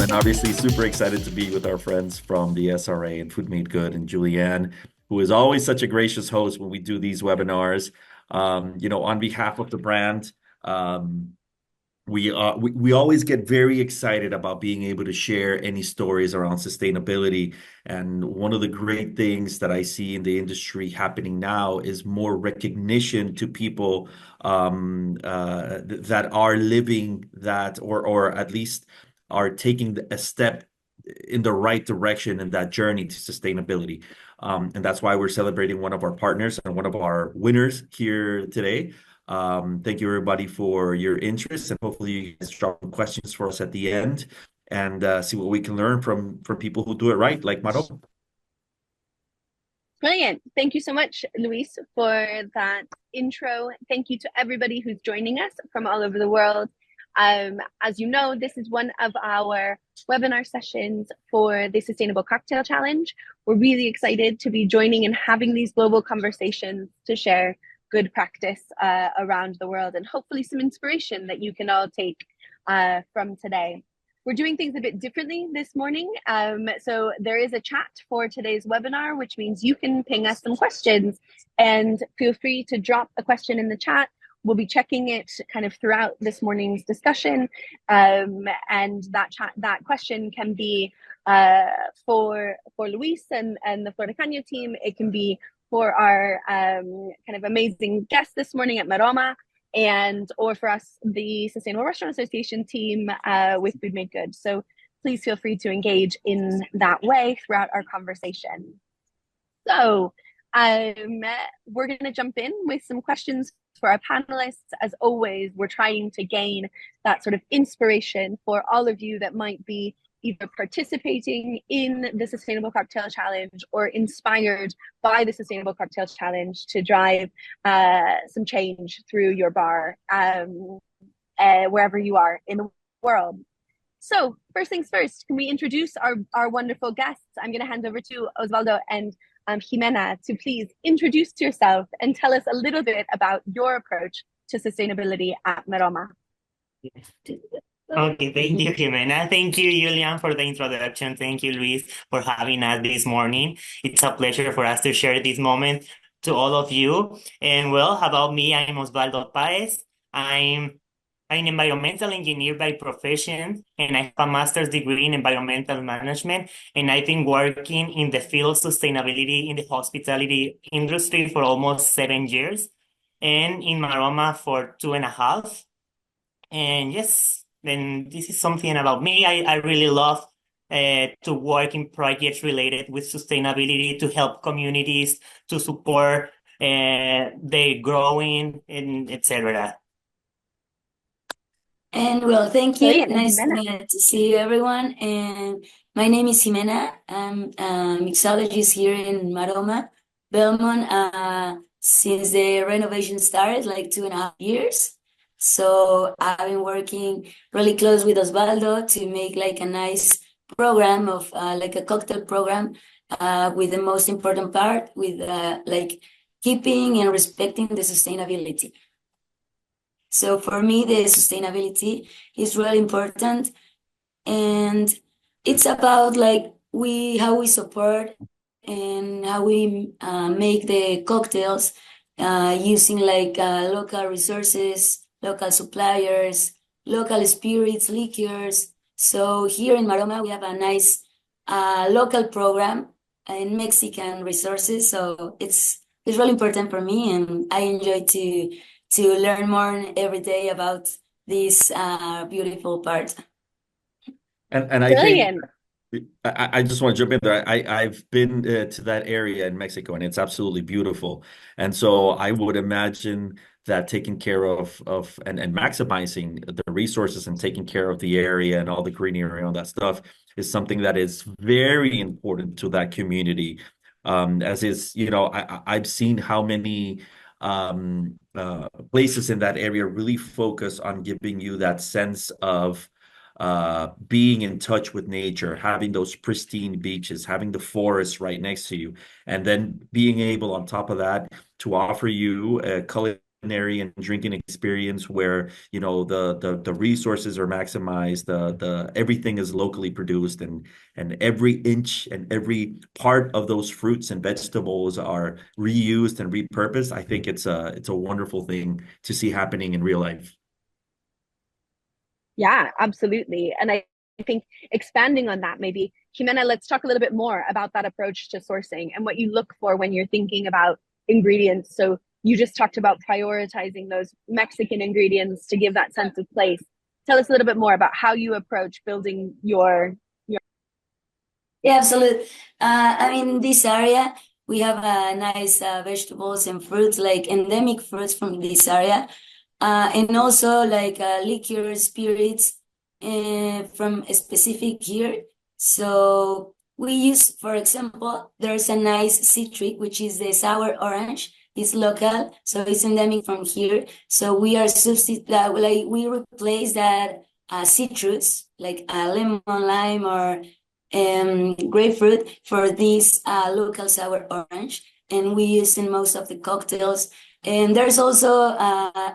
And obviously super excited to be with our friends from the SRA and Food Made Good and Julianne, who is always such a gracious host when we do these webinars. On behalf of the brand, um, we always get very excited about being able to share any stories around sustainability. And one of the great things that I see in the industry happening now is more recognition to people that are living that, or at least are taking a step in the right direction in that journey to sustainability. And that's why we're celebrating one of our partners and one of our winners here today. Thank you, everybody, for your interest, and hopefully you guys drop some questions for us at the end and see what we can learn from people who do it right, like Maroma. Brilliant. Thank you so much, Luis, for that intro. Thank you to everybody who's joining us from all over the world. As you know, this is one of our webinar sessions for the Sustainable Cocktail Challenge. We're really excited to be joining and having these global conversations to share good practice around the world, and hopefully some inspiration that you can all take from today. We're doing things a bit differently this morning. So there is a chat for today's webinar, which means you can ping us some questions, and feel free to drop a question in the chat. We'll be checking it kind of throughout this morning's discussion. And that question can be for Luis and the Flor de Caña team. It can be for our kind of amazing guest this morning at Maroma, or for us, the Sustainable Restaurant Association team with Food Made Good. So please feel free to engage in that way throughout our conversation. So we're going to jump in with some questions for our panelists. As always, we're trying to gain that sort of inspiration for all of you that might be either participating in the Sustainable Cocktail Challenge or inspired by the Sustainable Cocktail Challenge to drive some change through your bar wherever you are in the world. So first things first, can we introduce our wonderful guests? I'm going to hand over to Osvaldo and Jimena to please introduce yourself and tell us a little bit about your approach to sustainability at Maroma. Okay, thank you, Jimena. Thank you, Julian, for the introduction. Thank you, Luis, for having us this morning. It's a pleasure for us to share this moment to all of you. And well, about me, I'm Osvaldo Paez. I'm an environmental engineer by profession, and I have a master's degree in environmental management. And I've been working in the field of sustainability in the hospitality industry for almost 7 years, and in Maroma for 2.5. And yes, then this is something about me. I really love to work in projects related with sustainability to help communities to support their growing and etc. And well, thank you. Nice to see you, everyone. And my name is Jimena. I'm a mixologist here in Maroma, Belmont, since the renovation started, like 2.5 years. So I've been working really close with Osvaldo to make like a nice program of like a cocktail program with the most important part with like keeping and respecting the sustainability. So for me, the sustainability is really important, and it's about like how we support and how we make the cocktails using like local resources, local suppliers, local spirits, liquors. So here in Maroma, we have a nice local program in Mexican resources. So it's really important for me, and I enjoy to learn more every day about this beautiful part. And I think I just want to jump in there. I've been to that area in Mexico, and it's absolutely beautiful. And so I would imagine that taking care of and maximizing the resources and taking care of the area and all the greenery and all that stuff is something that is very important to that community. As is, I've seen how many places in that area really focus on giving you that sense of being in touch with nature, having those pristine beaches, having the forest right next to you, and then being able on top of that to offer you culinary and drinking experience where, you know, the resources are maximized, the everything is locally produced, and every inch and every part of those fruits and vegetables are reused and repurposed. I think it's a wonderful thing to see happening in real life. Yeah, absolutely. And I think expanding on that, maybe, Jimena, let's talk a little bit more about that approach to sourcing and what you look for when you're thinking about ingredients. So you just talked about prioritizing those Mexican ingredients to give that sense of place. Tell us a little bit more about how you approach building your Yeah, absolutely. I mean, in this area, we have nice vegetables and fruits, like endemic fruits from this area, and also like liquor spirits from a specific here. So we use, for example, there's a nice citric, which is the sour orange. It's local, so it's endemic from here. So we are like we replace that citrus, like lemon, lime, or grapefruit for this local sour orange, and we use in most of the cocktails. And there's also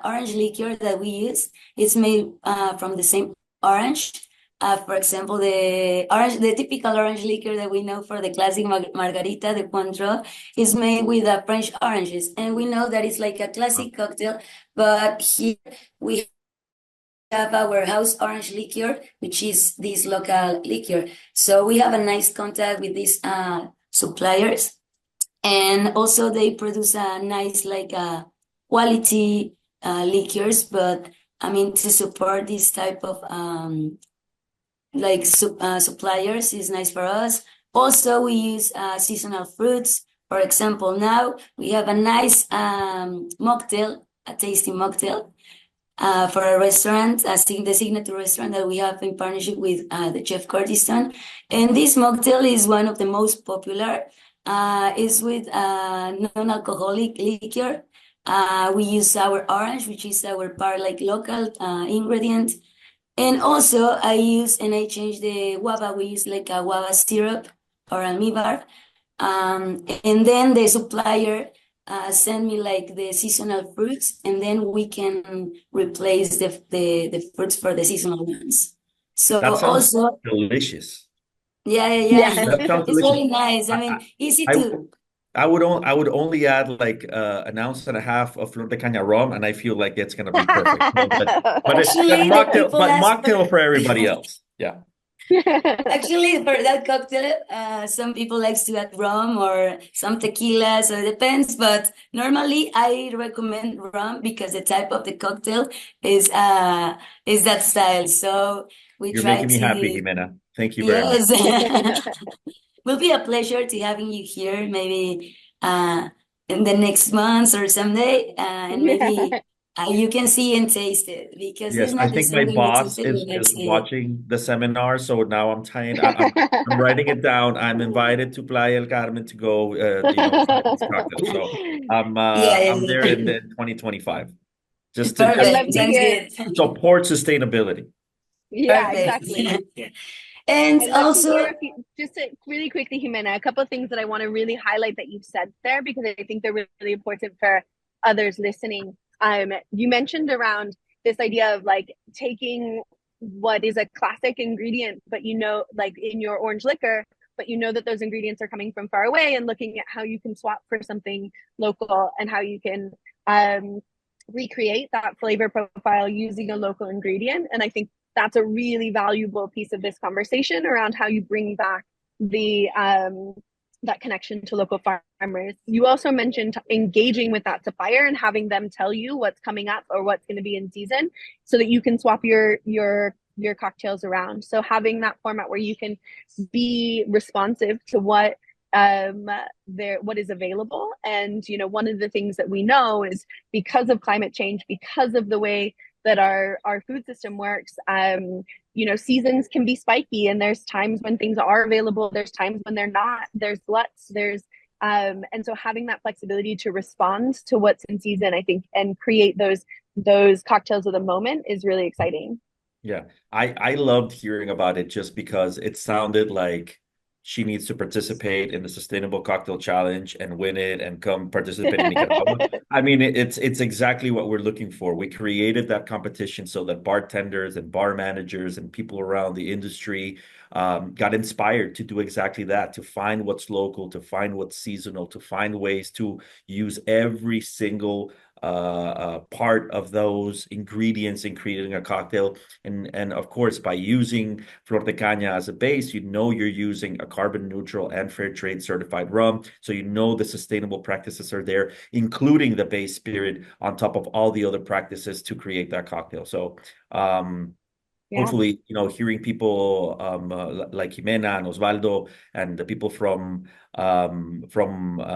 orange liqueur that we use. It's made from the same orange. For example, the typical orange liqueur that we know for the classic margarita, the Cointreau, is made with French oranges, and we know that it's like a classic cocktail. But here we have our house orange liqueur, which is this local liqueur. So we have a nice contact with these suppliers, and also they produce a nice like quality liqueurs. But I mean, to support this type of suppliers is nice for us. Also, we use seasonal fruits. For example, now we have a nice mocktail, a tasty mocktail for a restaurant, the signature restaurant that we have in partnership with the Chef Kurdistan. And this mocktail is one of the most popular. Is with non-alcoholic liquor. We use sour orange, which is our part like local ingredient. And also I change the guava. We use like a guava syrup or almíbar. And then the supplier send me like the seasonal fruits, and then we can replace the fruits for the seasonal ones. So That sounds also, delicious. yeah. That sounds It's delicious. really nice. I I, mean, easy I, to. I would only add like an ounce and a half of Flor de Caña rum, and I feel like it's gonna be perfect. Actually, the people But ask for. mocktail for everybody else. Yeah. Actually, for that cocktail, some people likes to add rum or some tequila, so it depends. But normally, I recommend rum because the type of the cocktail is that style. So we You're try making me happy, to. Jimena. Thank you very much. Yes. Will be a pleasure to having you here, maybe in the next month or someday, and maybe you can see and taste it, because it's Yes, I not the think same my when you boss taste it when you is see it. watching the seminar, so now I'm tying. I'm writing it down. I'm invited to Playa del Carmen to go, try these cocktails. So Yeah, I'm there in yeah. 2025, just to I'd love Perfect. to Sounds hear. good. support sustainability. Yeah, Perfect. exactly. And I'd love to hear also, if you, just really quickly, Jimena, a couple of things that I want to really highlight that you've said there, because I think they're really important for others listening. You mentioned around this idea of like taking what is a classic ingredient, but like in your orange liquor, but that those ingredients are coming from far away, and looking at how you can swap for something local, and how you can recreate that flavor profile using a local ingredient. And I think that's a really valuable piece of this conversation around how you bring back the that connection to local farmers. You also mentioned engaging with that supplier and having them tell you what's coming up or what's going to be in season, so that you can swap your cocktails around. So having that format where you can be responsive to what is available. And one of the things that we know is, because of climate change, because of the way that our food system works, seasons can be spiky, and there's times when things are available, there's times when they're not, there's gluts, and so having that flexibility to respond to what's in season, I think, and create those cocktails of the moment is really exciting. Yeah, I loved hearing about it, just because it sounded like she needs to participate in the Sustainable Cocktail Challenge and win it and come participate in Nicaragua. I mean, it's exactly what we're looking for. We created that competition so that bartenders and bar managers and people around the industry got inspired to do exactly that, to find what's local, to find what's seasonal, to find ways to use every single part of those ingredients in creating a cocktail. And of course, by using Flor de Caña as a base, you're using a carbon neutral and fair trade certified rum. So the sustainable practices are there, including the base spirit on top of all the other practices to create that cocktail. So hopefully, hearing people like Jimena and Osvaldo and the people from Maroma,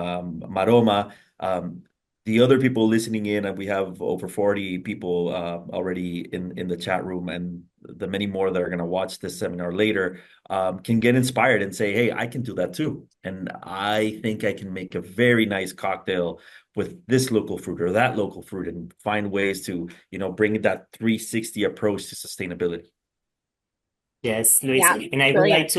the other people listening in, and we have over 40 people already in the chat room, and the many more that are going to watch this seminar later can get inspired and say, hey, I can do that too. And I think I can make a very nice cocktail with this local fruit or that local fruit, and find ways to, bring that 360 approach to sustainability. Yes, Luis. Yeah, And I would brilliant. like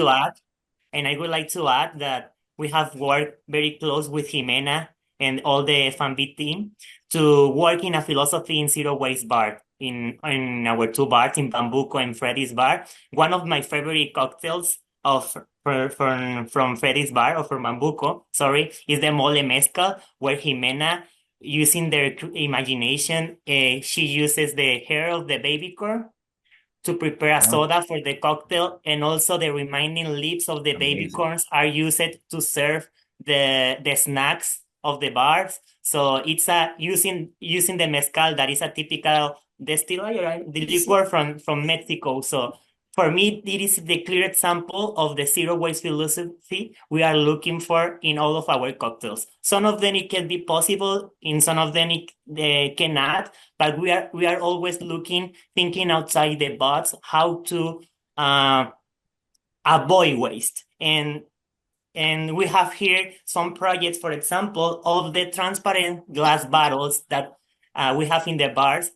to add that we have worked very close with Jimena and all the FAMB team to work in a philosophy in zero waste bar in our two bars in Bambuco and Freddy's bar. One of my favorite cocktails from Freddy's bar or from Bambuco, sorry, is the mole mezcal, where Jimena, using their imagination, she uses the hair of the baby corn to prepare a soda for the cocktail, and also the remaining leaves of the baby Amazing. corns are used to serve the snacks of the bars. So it's using the mezcal that is a typical distillery, right? The liquor from Mexico. So for me, it is the clear example of the zero waste philosophy we are looking for in all of our cocktails. Some of them it can be possible, in some of them it cannot, but we are always thinking outside the box, how to avoid waste. And we have here some projects, for example, of the transparent glass bottles that we have in the bars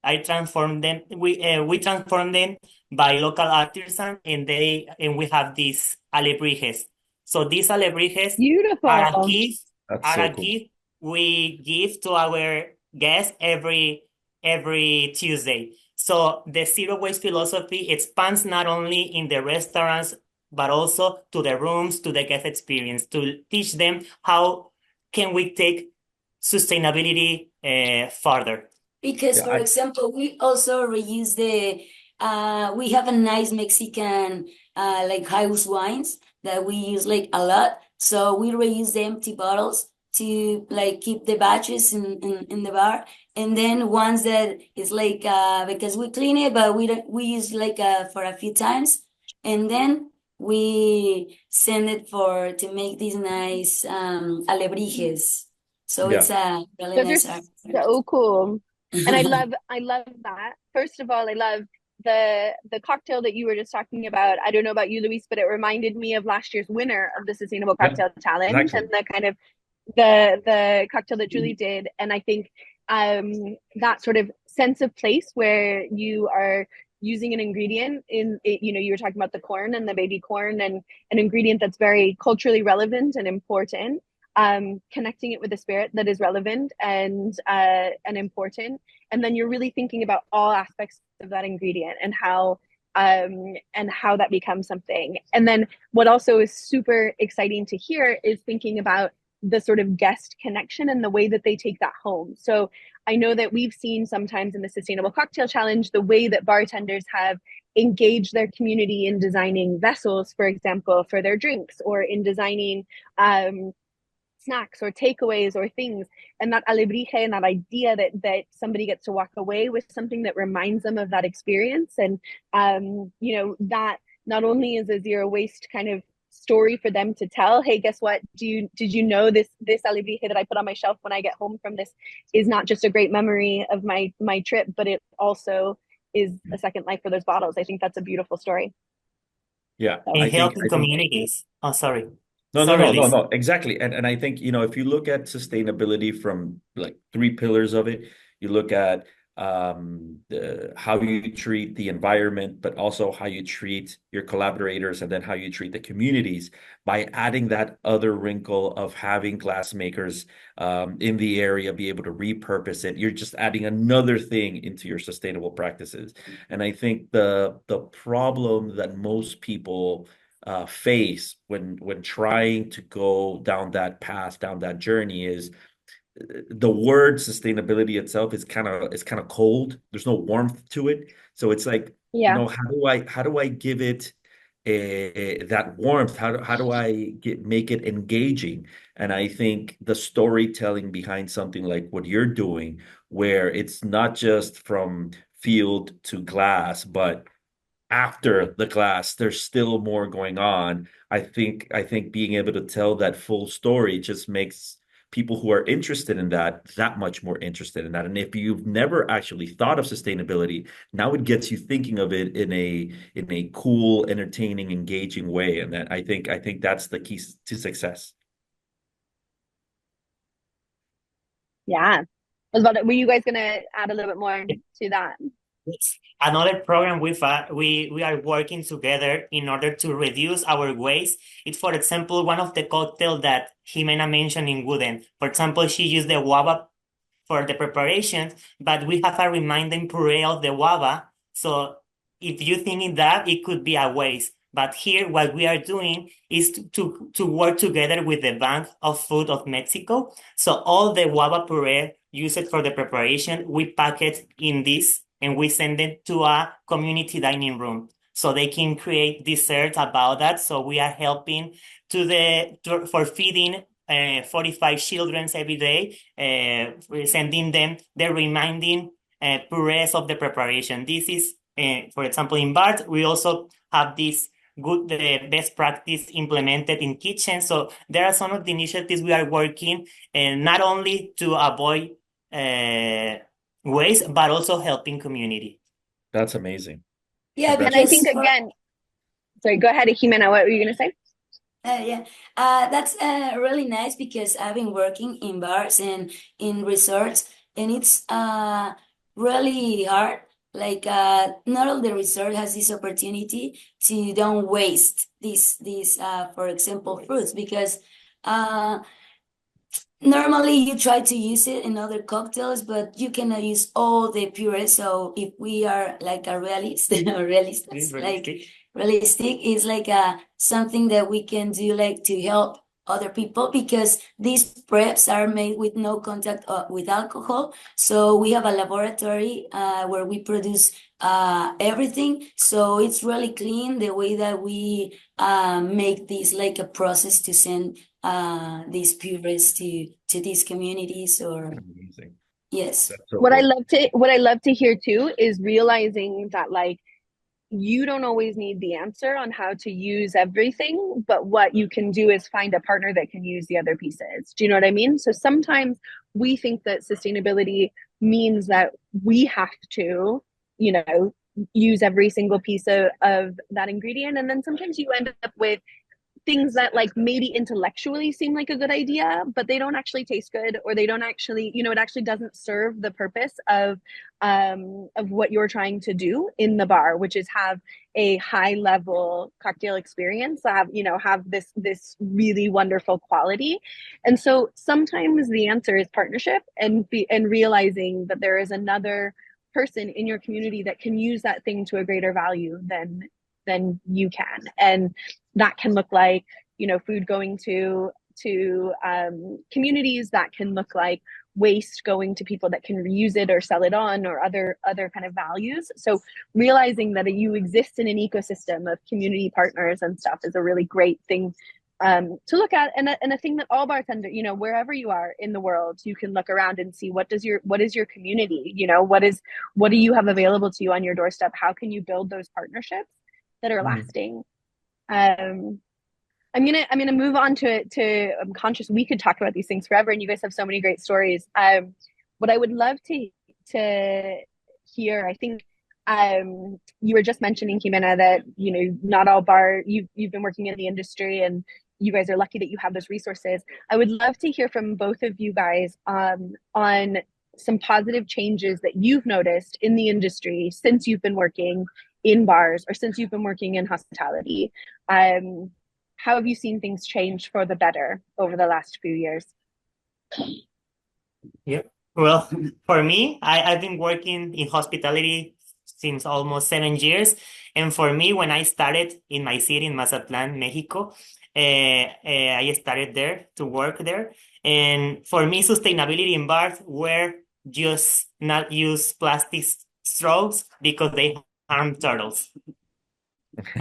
we transform them by local artisans, and we have these alebrijes. So these alebrijes Beautiful. are a gift. That's so cool. We give to our guests every Tuesday. So the zero waste philosophy expands not only in the restaurants, but also to the rooms, to the guest experience, to teach them how can we take sustainability further. Because, for example, we also reuse we have a nice Mexican like house wines that we use like a lot. So we reuse the empty bottles to like keep the batches in the bar. And then ones that is like because we clean it, but we use like for a few times, and then we send it to make these nice alebrijes. So it's a really Those nice are so cool. And I love that. First of all, I love the cocktail that you were just talking about. I don't know about you, Luis, but it reminded me of last year's winner of the Sustainable Cocktail Challenge, exactly. and the kind of the cocktail that Julie did. And I think that sort of sense of place where you are using an ingredient in it, you were talking about the corn and the baby corn, and an ingredient that's very culturally relevant and important, connecting it with a spirit that is relevant and important, and then you're really thinking about all aspects of that ingredient and how that becomes something. And then what also is super exciting to hear is thinking about the sort of guest connection and the way that they take that home. So I know that we've seen sometimes in the Sustainable Cocktail Challenge the way that bartenders have engaged their community in designing vessels, for example, for their drinks, or in designing snacks or takeaways or things. And that alebrije and that idea that somebody gets to walk away with something that reminds them of that experience. And that not only is a zero waste kind of story for them to tell, hey, guess what, did you know this alebrije that I put on my shelf when I get home from this is not just a great memory of my trip, but it also is a second life for those bottles. I think that's a beautiful story. Yeah. In healthy communities. Oh, sorry. No, exactly. And I think, if you look at sustainability from like three pillars of it, you look at how you treat the environment, but also how you treat your collaborators, and then how you treat the communities by adding that other wrinkle of having glass makers in the area be able to repurpose it. You're just adding another thing into your sustainable practices. And I think the problem that most people face when trying to go down that path, down that journey, is the word sustainability itself is kind of cold. There's no warmth to it. So it's like, Yeah. how do I give it that warmth? How do I make it engaging? And I think the storytelling behind something like what you're doing, where it's not just from field to glass, but after the glass, there's still more going on. I think being able to tell that full story just makes people who are interested in that much more interested in that. And if you've never actually thought of sustainability, now it gets you thinking of it in a cool, entertaining, engaging way. And that I think that's the key to success. Yeah. Were you guys gonna add a little bit more to that? Yes. Another program we are working together in order to reduce our waste. It's, for example, one of the cocktails that Jimena mentioned in Wooden. For example, she used the guava for the preparation, but we have a remaining puree of the guava. So if you think in that, it could be a waste. But here, what we are doing is to work together with the Bank of Food of Mexico. So all the guava puree used for the preparation, we pack it in this and we send it to a community dining room so they can create desserts about that. So we are helping for feeding 45 children every day, sending them the reminding purees of the preparation. This is, for example, in BART, we also have this the best practice implemented in kitchen. So there are some of the initiatives we are working, not only to avoid waste, but also helping community. That's amazing. Yeah, And I think because again, sorry, go ahead, Jimena, what were you gonna say? that's really nice because I've been working in bars and in resorts, and it's really hard. Like not all the resort has this opportunity to don't waste these for example fruits because normally you try to use it in other cocktails, but you cannot use all the puree. So if we are like a realist, realistic is like something that we can do like to help other people because these preps are made with no contact with alcohol. So we have a laboratory where we produce everything. So it's really clean the way that we make this like a process to send these purees to these communities or Amazing. yes. That's so What I cool. love to hear too is realizing that like you don't always need the answer on how to use everything, but what you can do is find a partner that can use the other pieces. Do you know what I mean? So sometimes we think that sustainability means that we have to, you know, use every single piece of that ingredient. And then sometimes you end up with things that like maybe intellectually seem like a good idea, but they don't actually taste good, or they don't actually, you know, it actually doesn't serve the purpose of what you're trying to do in the bar, which is have a high level cocktail experience, have this really wonderful quality. And so sometimes the answer is partnership and realizing that there is another person in your community that can use that thing to a greater value than you can. And that can look like, you know, food going to communities. That can look like waste going to people that can reuse it or sell it on, or other kind of values. So realizing that you exist in an ecosystem of community partners and stuff is a really great thing to look at, and a thing that all bartenders, you know, wherever you are in the world, you can look around and see what is your community, you know, what do you have available to you on your doorstep? How can you build those partnerships that are lasting? I'm gonna move on to I'm conscious we could talk about these things forever, and you guys have so many great stories. What I would love to hear, I think you were just mentioning, Jimena, that, you know, not all you've been working in the industry, and you guys are lucky that you have those resources. I would love to hear from both of you guys on some positive changes that you've noticed in the industry since you've been working in bars or since you've been working in hospitality. How have you seen things change for the better over the last few years? Yeah. Well, for me, I've been working in hospitality since almost 7 years. And for me, when I started in my city in Mazatlan, Mexico, I started there to work there. And for me, sustainability in bars were just not use plastic straws because they harm turtles.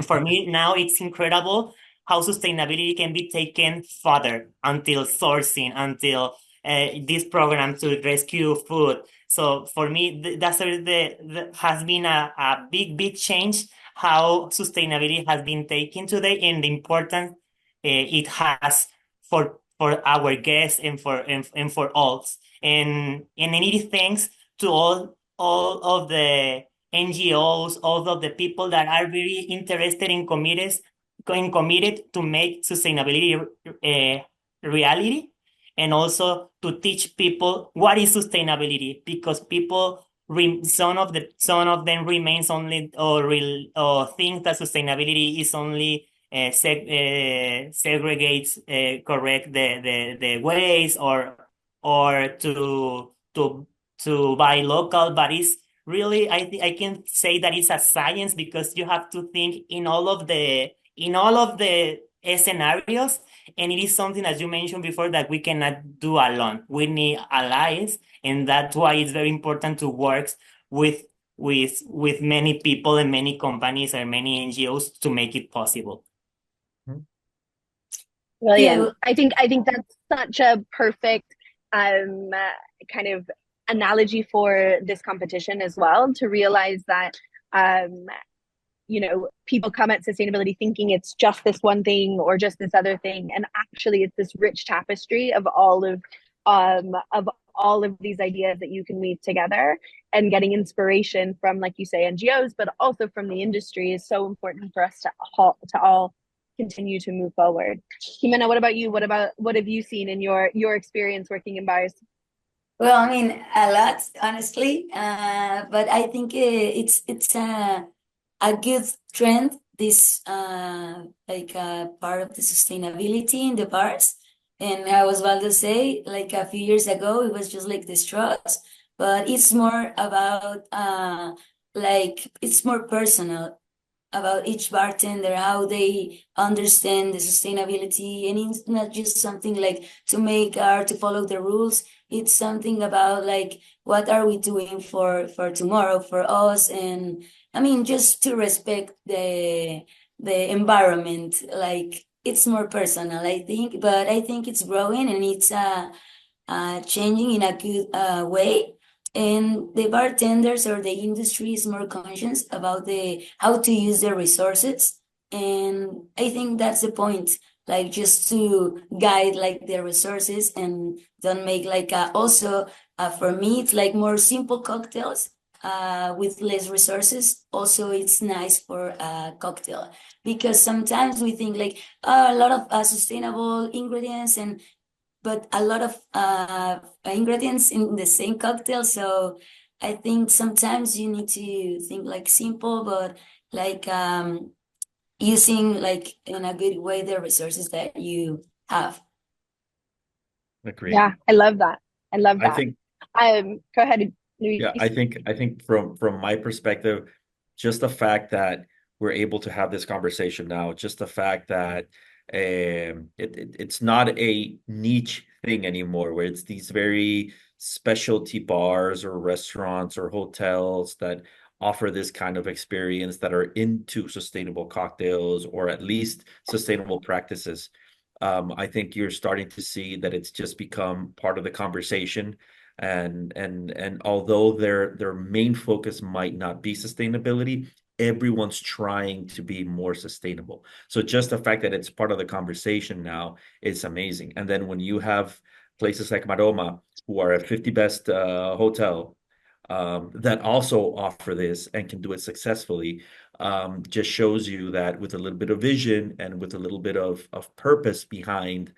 For me, now it's incredible how sustainability can be taken further until sourcing, until this program to rescue food. So for me, that's the has been a big change how sustainability has been taken today and the importance it has for our guests and for all. And I need thanks to all of the NGOs, all of the people that are very interested and committed to make sustainability a reality, and also to teach people what is sustainability, because people some of them remains only or think that sustainability is only segregates correct the waste or to buy local, but it's really, I can say that it's a science, because you have to think in all of the scenarios, and it is something, as you mentioned before, that we cannot do alone. We need allies, and that's why it's very important to work with many people and many companies and many NGOs to make it possible. Brilliant. Yeah. I think that's such a perfect kind of analogy for this competition as well, to realize that people come at sustainability thinking it's just this one thing or just this other thing, and actually it's this rich tapestry of all of these ideas that you can weave together, and getting inspiration from, like you say, NGOs, but also from the industry is so important for us to all continue to move forward. Jimena, what about you? What have you seen in your experience working in bars? Well, I mean, a lot, honestly. But I think it's a good trend. This part of the sustainability in the bars. And I was about to say, like a few years ago, it was just like the straws, but it's more about it's more personal about each bartender, how they understand the sustainability. And it's not just something like to make art, to follow the rules. It's something about like, what are we doing for tomorrow, for us? And I mean, just to respect the environment. Like, it's more personal, I think, but I think it's growing, and it's changing in a good way. And the bartenders or the industry is more conscious about how to use their resources. And I think that's the point, like just to guide like their resources, and don't make like also for me it's like more simple cocktails with less resources. Also, it's nice for a cocktail, because sometimes we think like, a lot of sustainable ingredients, but a lot of ingredients in the same cocktail. So I think sometimes you need to think like simple, but like using like in a good way the resources that you have. Agree. Yeah, I love that. I think, Go ahead, Luis. yeah, I think from my perspective, just the fact that we're able to have this conversation now, just the fact that it's not a niche thing anymore, where it's these very specialty bars or restaurants or hotels that offer this kind of experience, that are into sustainable cocktails or at least sustainable practices. I think you're starting to see that it's just become part of the conversation. And although their main focus might not be sustainability, everyone's trying to be more sustainable. So just the fact that it's part of the conversation now is amazing. And then when you have places like Maroma, who are a 50 best hotel, that also offer this and can do it successfully, just shows you that with a little bit of vision and with a little bit of purpose behind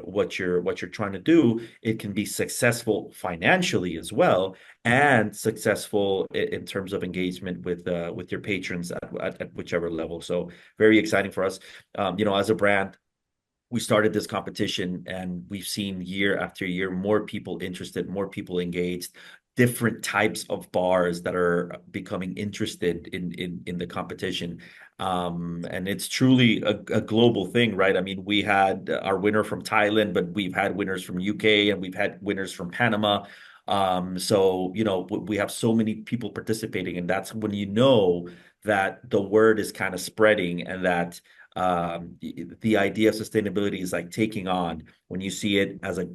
what you're trying to do, it can be successful financially as well, and successful in terms of engagement with your patrons at whichever level. So very exciting for us. As a brand, we started this competition and we've seen year after year more people interested, more people engaged, different types of bars that are becoming interested in the competition. And it's truly a global thing, right? I mean, we had our winner from Thailand, but we've had winners from UK and we've had winners from Panama. So we have so many people participating, and that's when that the word is kind of spreading, and that the idea of sustainability is like taking on when you see it as a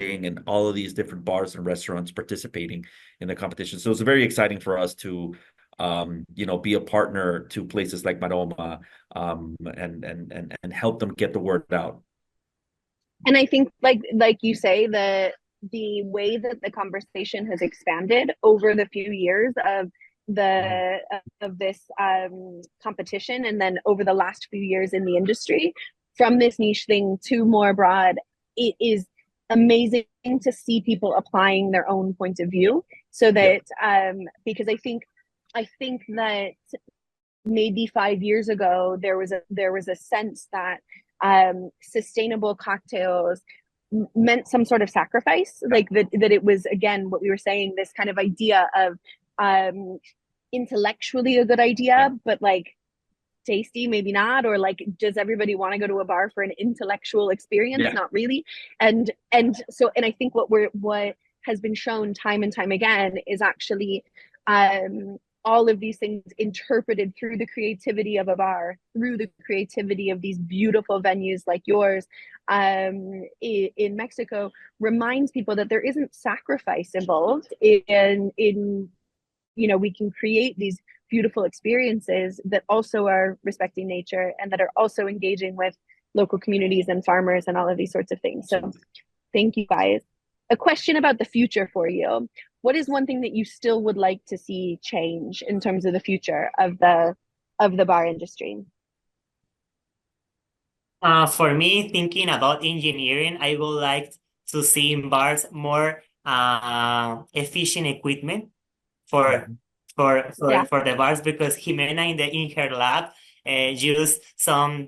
thing, and all of these different bars and restaurants participating in the competition. So it's very exciting for us to be a partner to places like Maroma, and help them get the word out. And I think, like you say, the way that the conversation has expanded over the few years of this competition, and then over the last few years in the industry, from this niche thing to more broad, it is amazing to see people applying their own point of view. So that because I think that maybe 5 years ago there was a sense that sustainable cocktails meant some sort of sacrifice, like that it was, again, what we were saying, this kind of idea of intellectually a good idea, but like tasty maybe not, or like, does everybody want to go to a bar for an intellectual experience? Not really. And I think what has been shown time and time again is actually all of these things interpreted through the creativity of a bar, through the creativity of these beautiful venues like yours in Mexico, reminds people that there isn't sacrifice involved in we can create these beautiful experiences that also are respecting nature and that are also engaging with local communities and farmers and all of these sorts of things. So thank you, guys. A question about the future for you. What is one thing that you still would like to see change in terms of the future of the bar industry? For me, thinking about engineering, I would like to see in bars more efficient equipment for the bars, because Jimena in her lab used some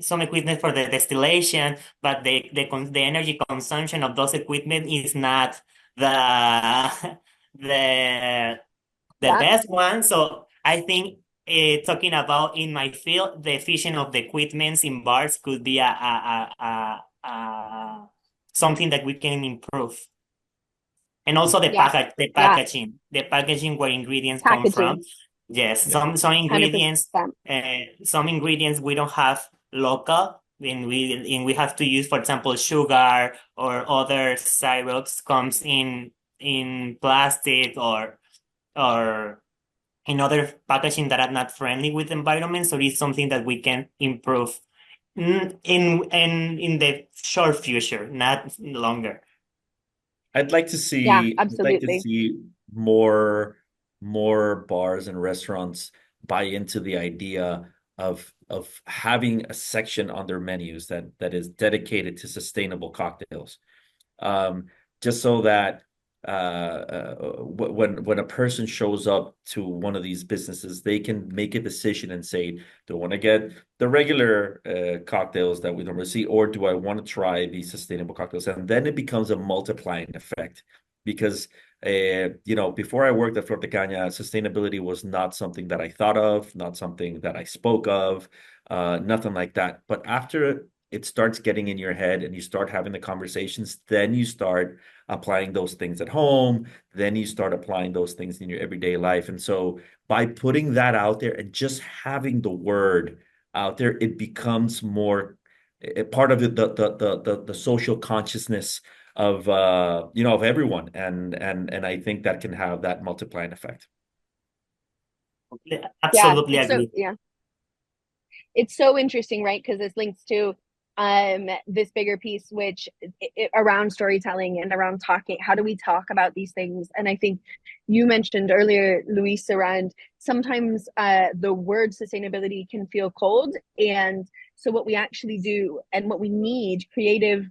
some equipment for the distillation, but the energy consumption of those equipment is not the the best one. So I think talking about in my field, the efficiency of the equipments in bars could be something that we can improve. And also the packaging where ingredients come from. Yes, some ingredients, 100%. Some ingredients we don't have local, and we have to use, for example, sugar or other syrups comes in plastic or in other packaging that are not friendly with the environment. So it's something that we can improve in the short future, not longer. I'd like to see, more bars and restaurants buy into the idea of having a section on their menus that is dedicated to sustainable cocktails. Just so that when a person shows up to one of these businesses, they can make a decision and say, do I want to get the regular cocktails that we normally see, or do I want to try these sustainable cocktails? And then it becomes a multiplying effect, because before I worked at Flor de Caña, sustainability was not something that I thought of, not something that I spoke of, nothing like that. But after it starts getting in your head and you start having the conversations, then you start applying those things at home, then you start applying those things in your everyday life. And so by putting that out there and just having the word out there, it becomes more a part of the social consciousness of of everyone, and I think that can have that multiplying effect. Absolutely agree. It's so interesting, right? Because this links to this bigger piece, which around storytelling and around talking. How do we talk about these things? And I think you mentioned earlier, Luis, around sometimes the word sustainability can feel cold. And so what we actually do and what we need, creative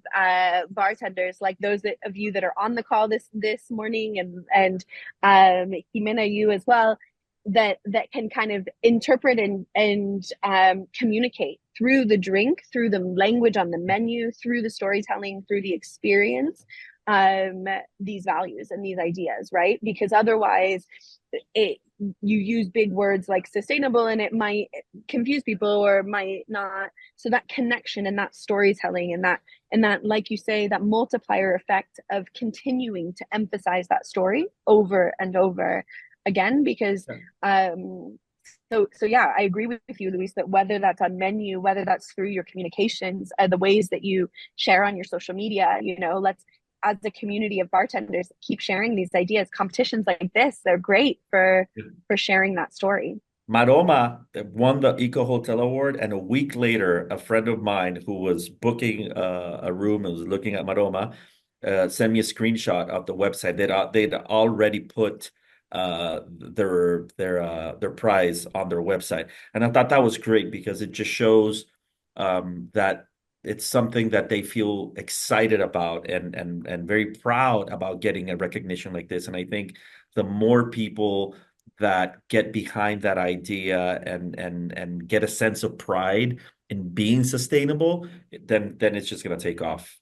bartenders like those of you that are on the call this morning, and Jimena, you as well, that can kind of interpret and communicate through the drink, through the language on the menu, through the storytelling, through the experience, these values and these ideas, right? Because otherwise you use big words like sustainable and it might confuse people or might not. So that connection and that storytelling and that, like you say, that multiplier effect of continuing to emphasize that story over and over again, because so yeah, I agree with you, Luis, that whether that's on menu, whether that's through your communications, the ways that you share on your social media, let's, as a community of bartenders, keep sharing these ideas. Competitions like this, they're great for sharing that story. Maroma won the Eco Hotel Award, and a week later, a friend of mine who was booking a room and was looking at Maroma sent me a screenshot of the website. They'd already put their prize on their website, and I thought that was great because it just shows that it's something that they feel excited about and very proud about getting a recognition like this. And I think the more people that get behind that idea and get a sense of pride in being sustainable, then it's just going to take off.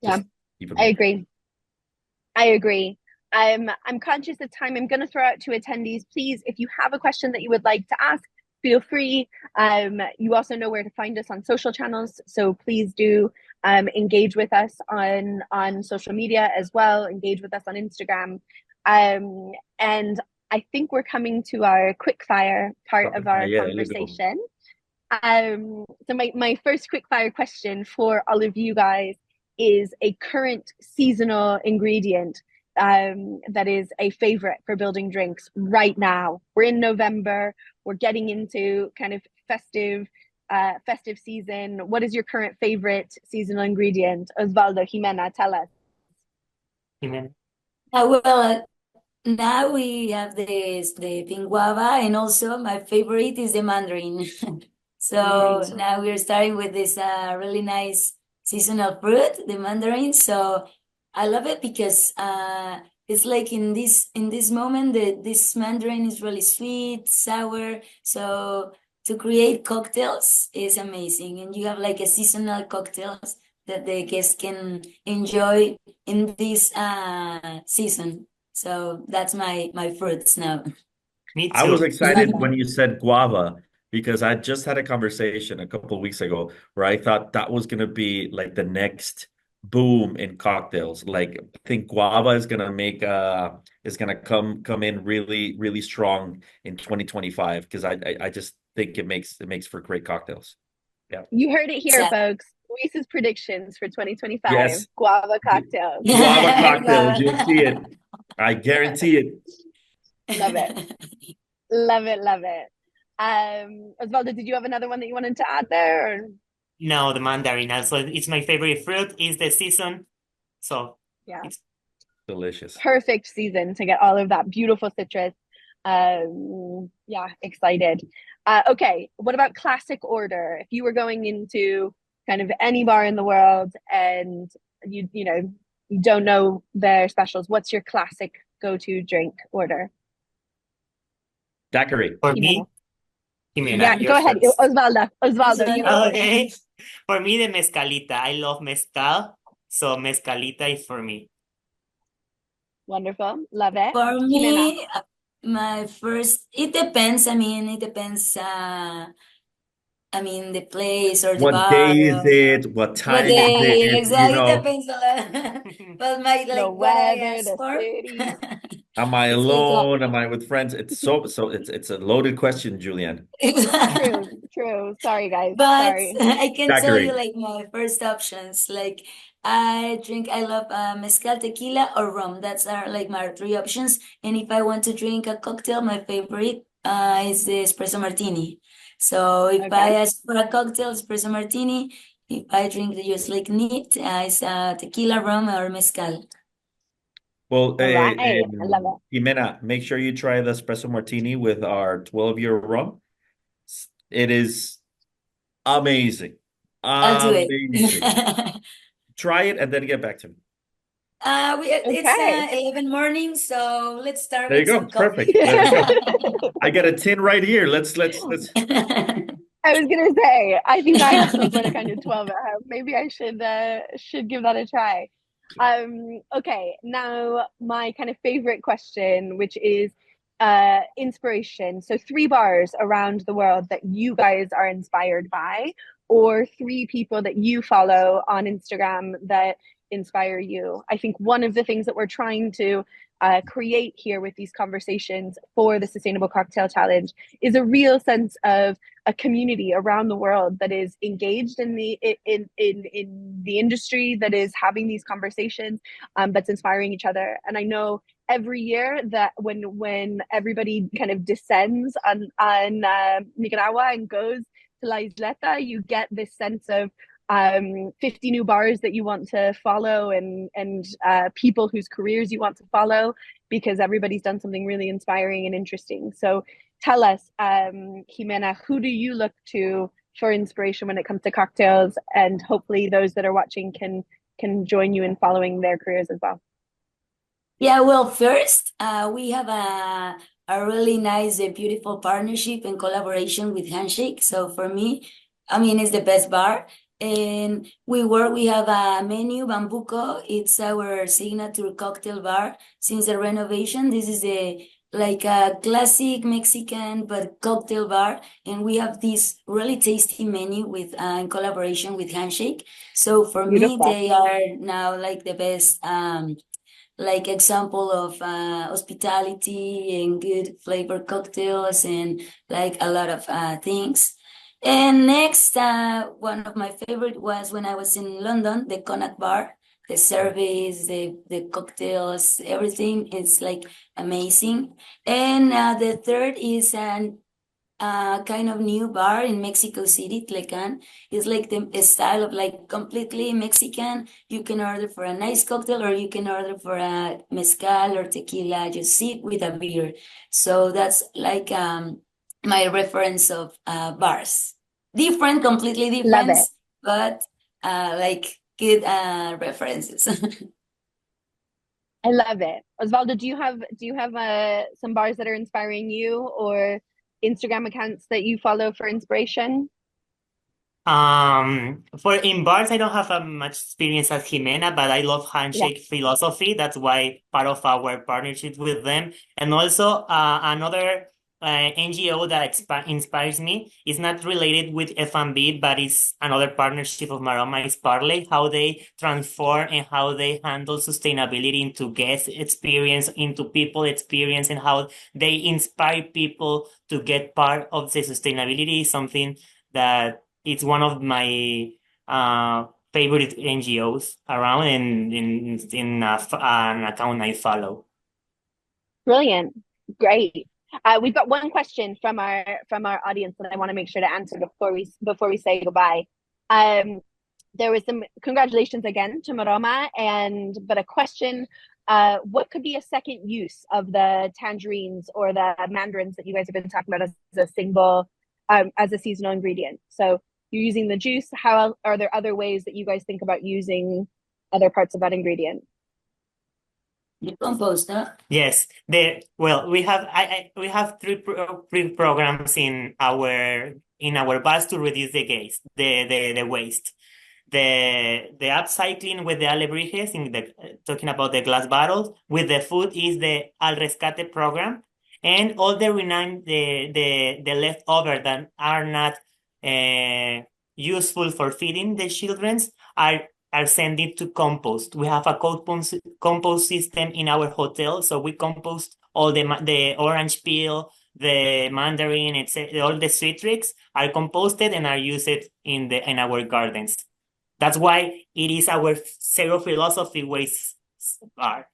Yeah, I agree. I'm conscious of time. I'm going to throw out to attendees. Please, if you have a question that you would like to ask, feel free. You also know where to find us on social channels, so please do engage with us on social media as well. Engage with us on Instagram. And I think we're coming to our quick fire part of our conversation. So my first quick fire question for all of you guys is a current seasonal ingredient that is a favorite for building drinks right now. We're in November. We're getting into kind of festive season. What is your current favorite seasonal ingredient? Osvaldo, Jimena, tell us. Jimena. Well, now we have the pink guava, and also my favorite is the mandarin. So now we're starting with this really nice seasonal fruit, the mandarin. So I love it because it's like in this moment this mandarin is really sweet, sour. So to create cocktails is amazing, and you have like a seasonal cocktails that the guests can enjoy in this season. So that's my fruits now. Me too. I was excited when you said guava because I just had a conversation a couple of weeks ago where I thought that was going to be like the next boom in cocktails. Like I think guava is going to come in really, really strong in 2025 because I just think it makes for great cocktails. Yeah. You heard it here, folks. Luis's predictions for 2025. Yes. Guava cocktails. Guava cocktails. You'll see it. I guarantee it. Love it. Love it. Osvaldo, did you have another one that you wanted to add there? Or? No, the mandarin. Also, it's my favorite fruit. It's the season. So yeah, it's delicious. Perfect season to get all of that beautiful citrus. Yeah, excited. Okay, what about classic order? If you were going into kind of any bar in the world and you don't know their specials, what's your classic go-to drink order? Daiquiri. For me, Jimena, yeah, go ahead, Osvaldo. Okay. For me, the mezcalita. I love mezcal, so mezcalita is for me. Wonderful, love it. For me, my first, it depends. I mean, it depends. The place or the what bar. Day is it? What time is it? Exactly, it depends a lot. But the weather, the city. Am I alone? Am I with friends? It's it's a loaded question, Julian. True. Sorry, guys. But sorry. I can tell you like my first options. Like I love mezcal, tequila, or rum. That's are like my three options. And if I want to drink a cocktail, my favorite is the espresso martini. So if Okay. I ask for a cocktail, espresso martini. If I drink just like neat, it's tequila, rum, or mezcal. Well, All right. I love it. Jimena, make sure you try the espresso martini with our 12-year rum. It is amazing. I'll do Amazing. it. Try it and then get back to me. It's Okay. 11 morning, so let's start There you with go. some coffee. Perfect. Let's go. I got a tin right here. Let's. I was gonna say, I think I have some Flor de Caña 12 at home. Maybe I should give that a try. Okay, now my kind of favorite question, which is inspiration. So three bars around the world that you guys are inspired by, or three people that you follow on Instagram that inspire you. I think one of the things that we're trying to create here with these conversations for the Sustainable Cocktail Challenge is a real sense of a community around the world that is engaged in the industry, that is having these conversations, that's inspiring each other. And I know every year that when everybody kind of descends on Nicaragua and goes to La Isleta, you get this sense of 50 new bars that you want to follow, and people whose careers you want to follow, because everybody's done something really inspiring and interesting. So tell us, Jimena, who do you look to for inspiration when it comes to cocktails? And hopefully those that are watching can join you in following their careers as well. Yeah, well, first, we have a really nice, beautiful partnership and collaboration with Handshake. So for me, I mean, it's the best bar. And we have a menu, Bambuco. It's our signature cocktail bar since the renovation. This is like a classic Mexican, but cocktail bar. And we have this really tasty menu with in collaboration with Handshake. So for me, Beautiful. they are now like the best like example of hospitality and good flavor cocktails and like a lot of things. And next, one of my favorite was when I was in London, the Connacht Bar. The service, the cocktails, everything is like amazing. And the third is an kind of new bar in Mexico City, Tlecan. It's like the style of like completely Mexican. You can order for a nice cocktail or you can order for a mezcal or tequila, just sit with a beer. So that's like my reference of bars. Different, completely Love different, it. but like good references. I love it. Osvaldo, do you have some bars that are inspiring you, or Instagram accounts that you follow for inspiration? For in bars, I don't have much experience as Jimena, but I love Yeah. handshake philosophy. That's why part of our partnership with them. And also, another NGO that inspires me is not related with F&B, but it's another partnership of Maroma, is Parley, how they transform and how they handle sustainability into guest experience, into people experience, and how they inspire people to get part of the sustainability is something that it's one of my favorite NGOs around, and in an account I follow. Brilliant. Great. We've got one question from our audience that I want to make sure to answer before we say goodbye. There was some congratulations again to Maroma, but a question, what could be a second use of the tangerines or the mandarins that you guys have been talking about as a seasonal ingredient? So you're using the juice. How are there other ways that you guys think about using other parts of that ingredient? You compost, huh? Yes, we have three programs in our bus to reduce the waste. The upcycling with the alebrijes, talking about the glass bottles. With the food is the Al Rescate program, and all the leftover that are not useful for feeding the children are sent it to compost. We have a compost system in our hotel, so we compost all the orange peel, the mandarin, etc. All the citrus are composted and are used in our gardens. That's why it is our zero philosophy waste bar.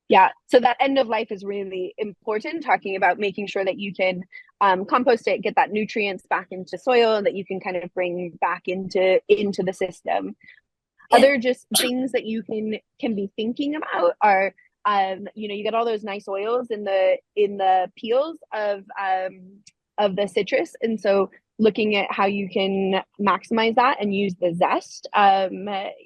Yeah, so that end of life is really important, talking about making sure that you can compost it, get that nutrients back into soil that you can kind of bring back into the system. Other just things that you can be thinking about are you get all those nice oils in the peels of the citrus, and so looking at how you can maximize that and use the zest.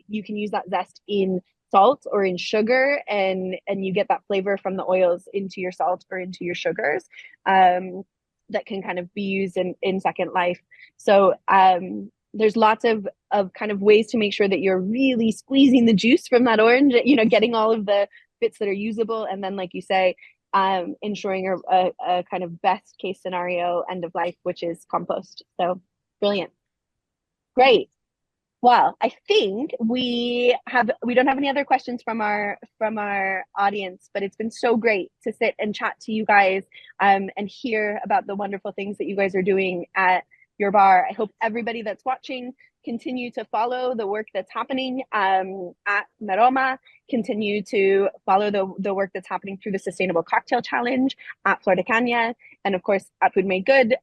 You can use that zest in salt or in sugar, and you get that flavor from the oils into your salt or into your sugars, that can kind of be used in second life. So there's lots of kind of ways to make sure that you're really squeezing the juice from that orange, getting all of the bits that are usable, and then, like you say, ensuring a kind of best case scenario end of life, which is compost. So brilliant. Great. Well, I think we don't have any other questions from our audience, but it's been so great to sit and chat to you guys, and hear about the wonderful things that you guys are doing at your bar. I hope everybody that's watching continue to follow the work that's happening at Maroma, continue to follow the work that's happening through the Sustainable Cocktail Challenge at Flor de Caña, and of course at Food Made Good.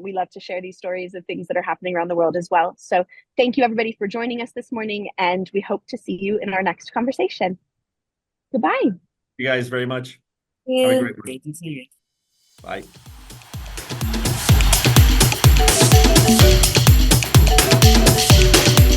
We love to share these stories of things that are happening around the world as well. So thank you everybody for joining us this morning, and we hope to see you in our next conversation. Goodbye. Thank you guys very much. Yeah. Have a great one. Thank you. Bye.